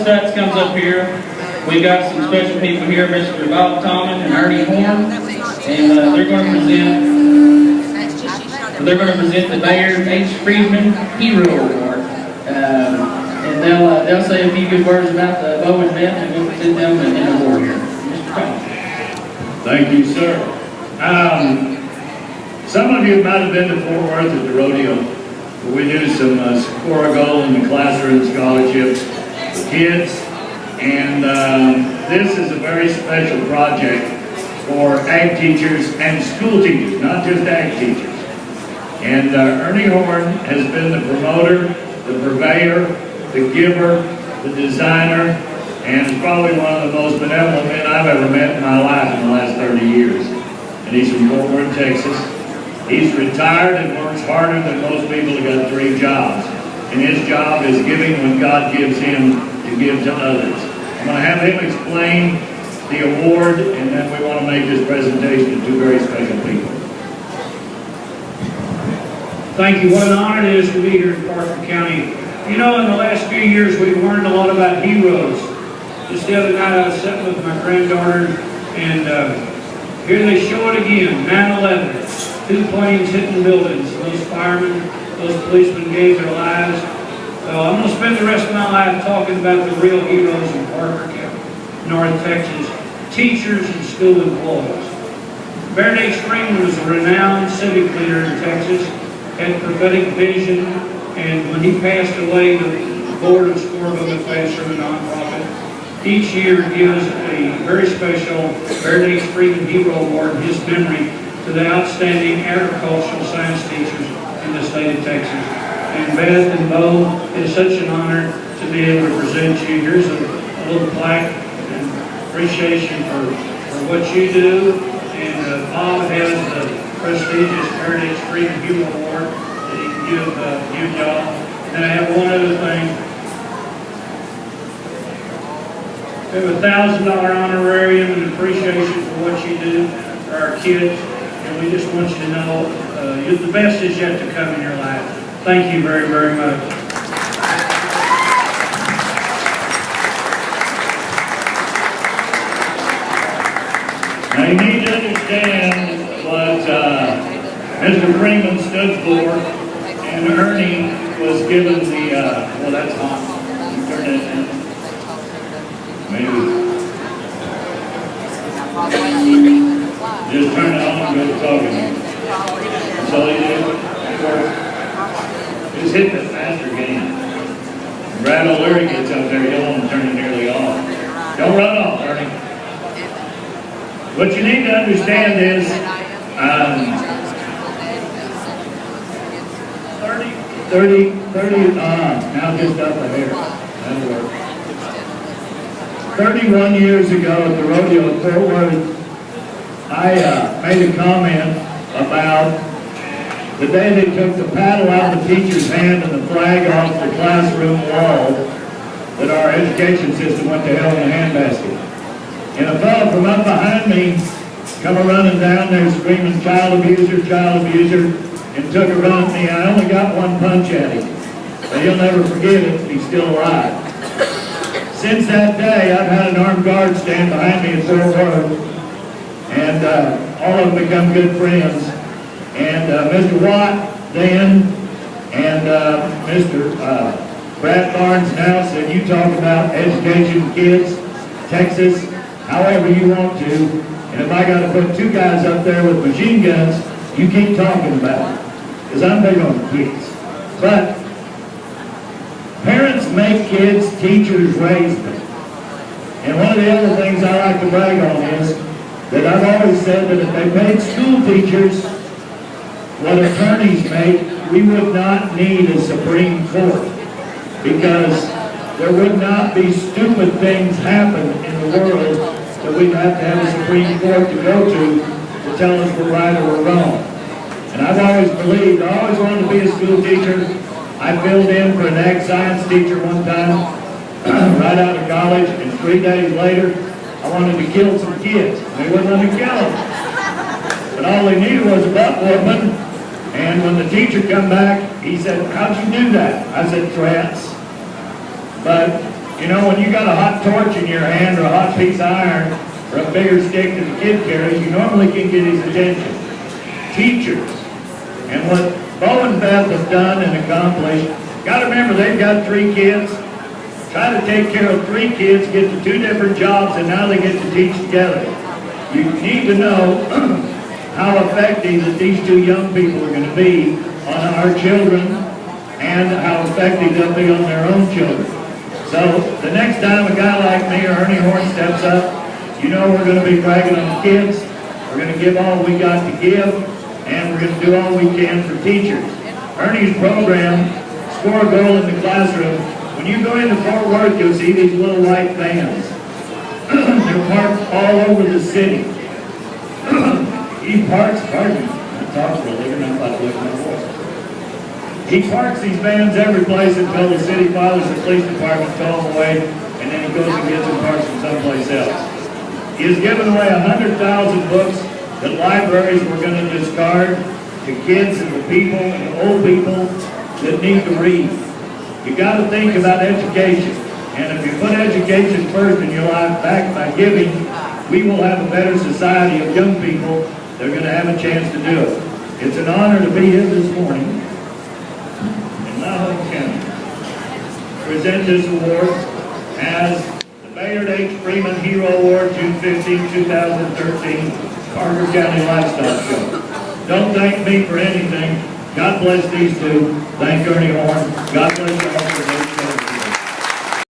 Stutts comes up here, we got some special people here, Mr. Bob Thomas and Ernie Horn, and they're going to present the Bayard H. Friedman Hero Award. And they'll say a few good words about the Beau and Beth, and we'll present them an award here. Mr. Thomas. Thank you, sir. Some of you might have been to Fort Worth at the rodeo, where we do some Socorro Gold and classroom scholarships for kids. And this is a very special project for ag teachers and school teachers, not just ag teachers. And Ernie Horn has been the promoter, the purveyor, the giver, the designer, and is probably one of the most benevolent men I've ever met in my life in the last 30 years. And he's from Fort Worth, Texas. He's retired and works harder than most people who got 3 jobs. And his job is giving what God gives him to give to others. I'm going to have him explain the award, and then we want to make this presentation to 2 very special people. Thank you. What an honor it is to be here in Parker County. You know, in the last few years, we've learned a lot about heroes. Just the other night, I was sitting with my granddaughter, and here they show it again, 9/11. 2 planes hitting buildings. Those firemen, those policemen gave their lives. So I'm going to spend the rest of my life talking about the real heroes in Parker County, North Texas, teachers and school employees. Beard H. Friedman was a renowned civic leader in Texas, had prophetic vision, and when he passed away, the board of Scorebook Classroom, a nonprofit, each year gives a very special Beard H. Friedman Hero Award in his memory to the outstanding agricultural science teachers in the state of Texas. And Beth and Beau, it is such an honor to be able to present you. Here's a little plaque and appreciation for what you do. And Bob has the prestigious Beard H. Friedman Hero Award that he can give you y'all. And I have one other thing. We have a $1,000 honorarium and appreciation for what you do for our kids. And we just want you to know the best is yet to come in your life. Thank you very, very much. Now you need to understand what Mr. Freeman stood for, and Ernie was given the, well, that's hot. Turn that down. Maybe. Just turn it on and go to talking. That's all you do. Just hit the faster game. Brad O'Leary gets up there, he'll want to turn it nearly off. Don't run off, Ernie. What you need to understand is 30, now just up ahead. That'll work. 31 years ago at the rodeo at Fort Worth, I made a comment about the day they took the paddle out of the teacher's hand and the flag off the classroom wall, that our education system went to hell in a handbasket. And a fellow from up behind me come running down there screaming, child abuser, and took a run at me. I only got 1 punch at him, but he'll never forget it. He's still alive. Since that day, I've had an armed guard stand behind me at Fort Worth, and all of them become good friends. And Mr. Watt then, and Mr. Brad Barnes now said, you talk about education, kids, Texas, however you want to. And if I got to put 2 guys up there with machine guns, you keep talking about it. Because I'm big on the kids. But parents make kids, teachers raise them. And one of the other things I like to brag on is that I've always said that if they paid school teachers what attorneys make, we would not need a Supreme Court, because there would not be stupid things happen in the world that we'd have to have a Supreme Court to go to tell us we're right or we're wrong. And I've always believed, I always wanted to be a school teacher. I filled in for an ag science teacher one time, right out of college, and 3 days later, I wanted to kill some kids. They wouldn't let me kill them. But all they needed was a butt whooping. And when the teacher come back, he said, how'd you do that? I said, threats. But You know, when you got a hot torch in your hand or a hot piece of iron or a bigger stick that the kid carries, you normally can get his attention. Teachers. And what Beau and Beth have done and accomplished, got to remember they've got 3 kids. Try to take care of 3 kids, get to 2 different jobs, and now they get to teach together. You need to know how effective that these 2 young people are going to be on our children and how effective they'll be on their own children. So the next time a guy like me or Ernie Horn steps up, you know we're going to be bragging on the kids. We're going to give all we got to give, and we're going to do all we can for teachers. Ernie's program, Score a Goal in the Classroom. When you go into Fort Worth, you'll see these little white vans. They're parked all over the city. He parks, pardon me, I talk for a living, I'm about to lose my voice. He parks these vans every place until the city files the police department, tow them away, and then he goes and gets them parked from someplace else. He has given away 100,000 books that libraries were going to discard to kids and the people and the old people that need to read. You got to think about education. And if you put education first in your life back by giving, we will have a better society of young people that are going to have a chance to do it. It's an honor to be here this morning in Lahoma County. Present this award as the Bayard H. Freeman Hero Award, June 15, 2013, Parker County Livestock Show. Don't thank me for anything. God bless these 2. Thank Ernie Horn. God bless you all for this.